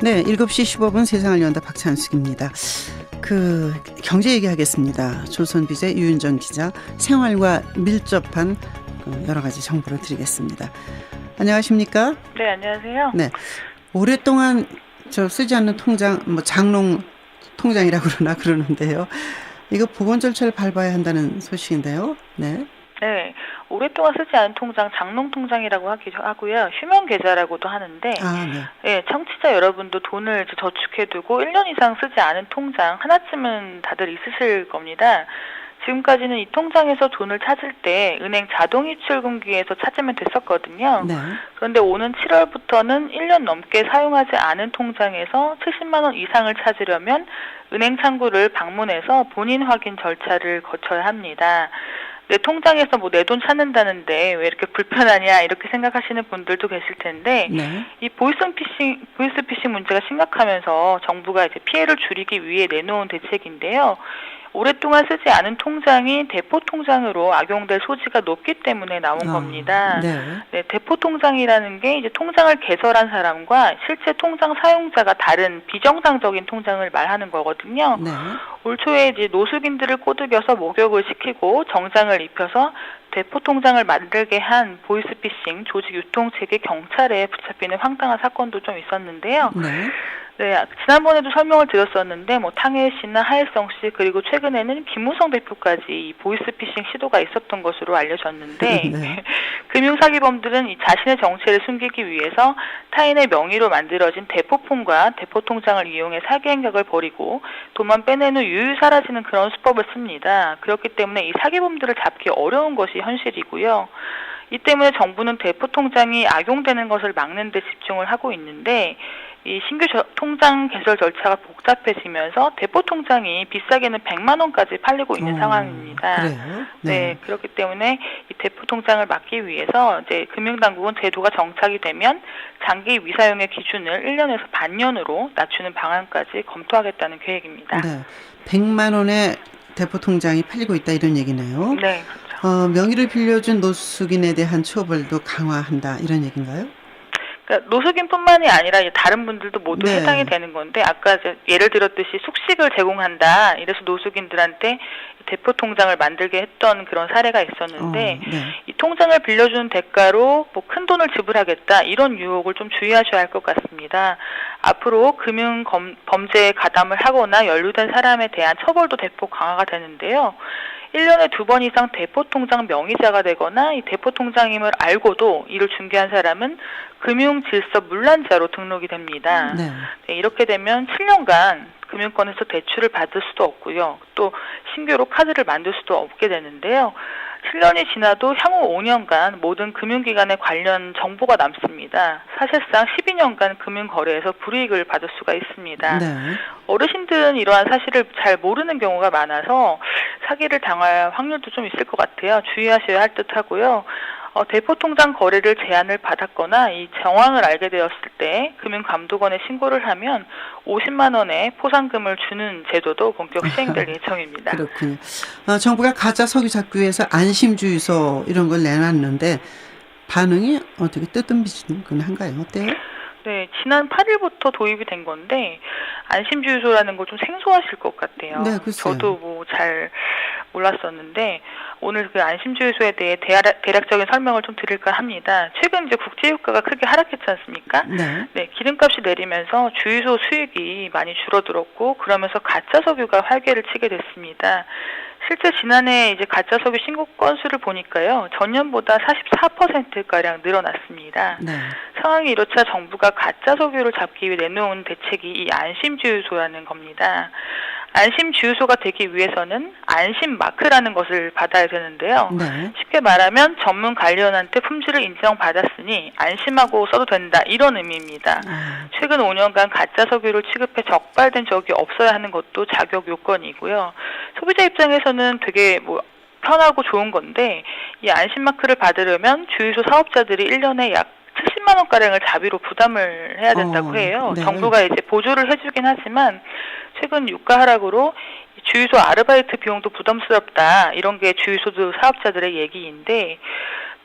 네, 7시 15분 세상을 연다 박찬숙입니다. 경제 얘기하겠습니다. 조선비제 유윤정 기자, 생활과 밀접한 여러 가지 정보를 드리겠습니다. 안녕하십니까? 네, 안녕하세요. 네, 오랫동안 쓰지 않는 통장, 장롱 통장이라고 그러는데요. 이거 보건 절차를 밟아야 한다는 소식인데요. 네. 네, 오랫동안 쓰지 않은 통장, 장롱 통장이라고 하고요. 휴면 계좌라고도 하는데, 네, 청취자 여러분도 돈을 저축해두고 1년 이상 쓰지 않은 통장 하나쯤은 다들 있으실 겁니다. 지금까지는 이 통장에서 돈을 찾을 때 은행 자동이출금기에서 찾으면 됐었거든요. 네. 그런데 오는 7월부터는 1년 넘게 사용하지 않은 통장에서 70만 원 이상을 찾으려면 은행 창구를 방문해서 본인 확인 절차를 거쳐야 합니다. 내 통장에서 내 돈 찾는다는데 왜 이렇게 불편하냐 이렇게 생각하시는 분들도 계실 텐데, 네. 이 보이스피싱 문제가 심각하면서 정부가 이제 피해를 줄이기 위해 내놓은 대책인데요. 오랫동안 쓰지 않은 통장이 대포 통장으로 악용될 소지가 높기 때문에 나온 겁니다. 네, 대포 통장이라는 게 이제 통장을 개설한 사람과 실제 통장 사용자가 다른 비정상적인 통장을 말하는 거거든요. 네. 올 초에 이제 노숙인들을 꼬드겨서 목욕을 시키고 정장을 입혀서 대포 통장을 만들게 한 보이스피싱 조직 유통체계 경찰에 붙잡히는 황당한 사건도 좀 있었는데요. 네, 지난번에도 설명을 드렸었는데 탕혜일 씨나 하혜성 씨 그리고 최근에는 김무성 대표까지 이 보이스피싱 시도가 있었던 것으로 알려졌는데 네. 금융사기범들은 이 자신의 정체를 숨기기 위해서 타인의 명의로 만들어진 대포폰과 대포통장을 이용해 사기 행각을 벌이고 돈만 빼낸 후 유유 사라지는 그런 수법을 씁니다. 그렇기 때문에 이 사기범들을 잡기 어려운 것이 현실이고요. 이 때문에 정부는 대포통장이 악용되는 것을 막는 데 집중을 하고 있는데, 이 신규 통장 개설 절차가 복잡해지면서 대포 통장이 비싸게는 100만 원까지 팔리고 있는 상황입니다. 그래요? 네, 그렇기 때문에 이 대포 통장을 막기 위해서 이제 금융당국은 제도가 정착이 되면 장기 미사용의 기준을 1년에서 반년으로 낮추는 방안까지 검토하겠다는 계획입니다. 네, 100만 원의 대포 통장이 팔리고 있다 이런 얘기네요. 네, 그렇죠. 명의를 빌려준 노숙인에 대한 처벌도 강화한다 이런 얘기인가요? 그러니까 노숙인뿐만이 아니라 다른 분들도 모두 해당이 되는 건데, 아까 예를 들었듯이 숙식을 제공한다 이래서 노숙인들한테 대포 통장을 만들게 했던 그런 사례가 있었는데, 이 통장을 빌려주는 대가로 큰 돈을 지불하겠다 이런 유혹을 좀 주의하셔야 할 것 같습니다. 앞으로 금융 범죄에 가담을 하거나 연루된 사람에 대한 처벌도 대폭 강화가 되는데요. 1년에 2번 이상 대포통장 명의자가 되거나 이 대포통장임을 알고도 이를 중개한 사람은 금융질서 문란자로 등록이 됩니다. 네, 이렇게 되면 7년간 금융권에서 대출을 받을 수도 없고요. 또 신규로 카드를 만들 수도 없게 되는데요. 7년이 지나도 향후 5년간 모든 금융기관에 관련 정보가 남습니다. 사실상 12년간 금융거래에서 불이익을 받을 수가 있습니다. 어르신들은 이러한 사실을 잘 모르는 경우가 많아서 사기를 당할 확률도 좀 있을 것 같아요. 주의하셔야 할 듯하고요. 대포통장 거래를 제안을 받았거나 이 정황을 알게 되었을 때 금융감독원에 신고를 하면 50만 원의 포상금을 주는 제도도 본격 시행될 예정입니다. 그렇군요. 정부가 가짜 석유 잡기 위해서 안심주유소 이런 걸 내놨는데 반응이 어떻게 뜨뜻미지근한가요? 어때요? 네, 지난 8일부터 도입이 된 건데 안심주유소라는 거 좀 생소하실 것 같아요. 네, 글쎄요. 저도 잘 몰랐었는데 오늘 그 안심주유소에 대해 대략적인 설명을 좀 드릴까 합니다. 최근 이제 국제유가가 크게 하락했지 않습니까? 네, 기름값이 내리면서 주유소 수익이 많이 줄어들었고 그러면서 가짜 석유가 활개를 치게 됐습니다. 실제 지난해 이제 가짜 석유 신고 건수를 보니까요, 전년보다 44%가량 늘어났습니다. 상황이 이렇자 정부가 가짜 석유를 잡기 위해 내놓은 대책이 이 안심주유소라는 겁니다. 안심주유소가 되기 위해서는 안심마크라는 것을 받아야 되는데요. 쉽게 말하면 전문 관리원한테 품질을 인정받았으니 안심하고 써도 된다 이런 의미입니다. 최근 5년간 가짜 석유를 취급해 적발된 적이 없어야 하는 것도 자격 요건이고요. 소비자 입장에서는 되게 편하고 좋은 건데 이 안심마크를 받으려면 주유소 사업자들이 1년에 약 70만 원가량을 자비로 부담을 해야 된다고 해요. 정부가 이제 보조를 해주긴 하지만 최근 유가 하락으로 주유소 아르바이트 비용도 부담스럽다 이런 게 주유소 사업자들의 얘기인데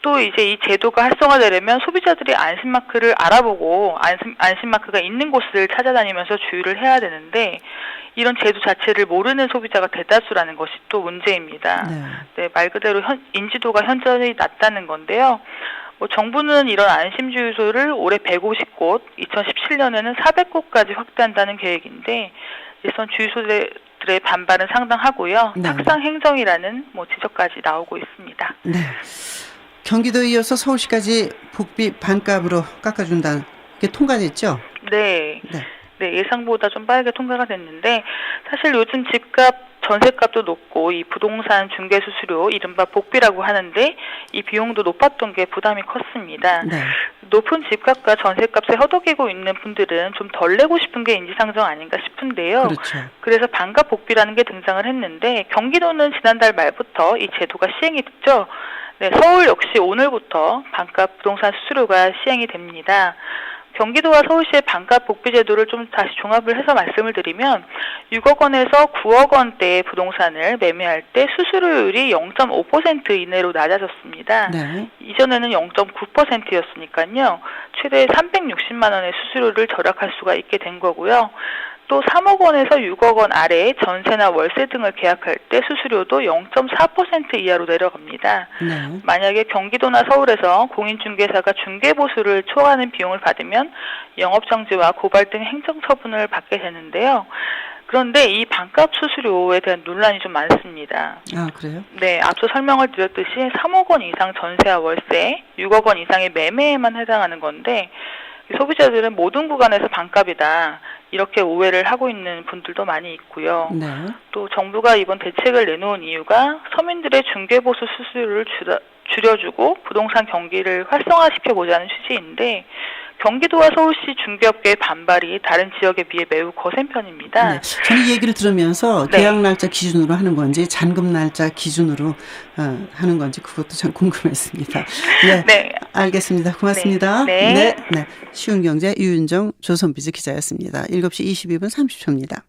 또 이제 이 제도가 활성화되려면 소비자들이 안심마크를 알아보고 안심마크가 있는 곳을 찾아다니면서 주의를 해야 되는데 이런 제도 자체를 모르는 소비자가 대다수라는 것이 또 문제입니다. 네, 말 그대로 인지도가 현저히 낮다는 건데요. 정부는 이런 안심주유소를 올해 150곳, 2017년에는 400곳까지 확대한다는 계획인데 일선 주유소들의 반발은 상당하고요. 네. 탁상 행정이라는 지적까지 나오고 있습니다. 네. 경기도에 이어서 서울시까지 복비 반값으로 깎아준다. 이게 통과됐죠? 네. 네. 네, 예상보다 좀 빠르게 통과가 됐는데 사실 요즘 집값, 전셋값도 높고 이 부동산 중개 수수료, 이른바 복비라고 하는데 이 비용도 높았던 게 부담이 컸습니다. 네. 높은 집값과 전셋값에 허덕이고 있는 분들은 좀 덜 내고 싶은 게 인지상정 아닌가 싶은데요. 그렇죠. 그래서 반값 복비라는 게 등장을 했는데 경기도는 지난달 말부터 이 제도가 시행이 됐죠. 네, 서울 역시 오늘부터 반값 부동산 수수료가 시행이 됩니다. 경기도와 서울시의 반값 복비 제도를 좀 다시 종합을 해서 말씀을 드리면 6억 원에서 9억 원대의 부동산을 매매할 때 수수료율이 0.5% 이내로 낮아졌습니다. 네. 이전에는 0.9%였으니까요. 최대 360만 원의 수수료를 절약할 수가 있게 된 거고요. 또 3억 원에서 6억 원 아래의 전세나 월세 등을 계약할 때 수수료도 0.4% 이하로 내려갑니다. 네. 만약에 경기도나 서울에서 공인중개사가 중개보수를 초과하는 비용을 받으면 영업정지와 고발 등 행정처분을 받게 되는데요. 그런데 이 반값 수수료에 대한 논란이 좀 많습니다. 아, 그래요? 네, 앞서 설명을 드렸듯이 3억 원 이상 전세와 월세, 6억 원 이상의 매매에만 해당하는 건데 소비자들은 모든 구간에서 반값이다. 이렇게 오해를 하고 있는 분들도 많이 있고요. 네. 또 정부가 이번 대책을 내놓은 이유가 서민들의 중개보수 수수료를 줄여주고 부동산 경기를 활성화시켜보자는 취지인데 경기도와 서울시 중개업계의 반발이 다른 지역에 비해 매우 거센 편입니다. 네. 저는 이 얘기를 들으면서 네. 계약 날짜 기준으로 하는 건지 잔금 날짜 기준으로 하는 건지 그것도 참 궁금했습니다. 네, 네. 알겠습니다. 고맙습니다. 네. 네. 쉬운 경제 유윤정 조선비즈 기자였습니다. 7시 22분 30초입니다.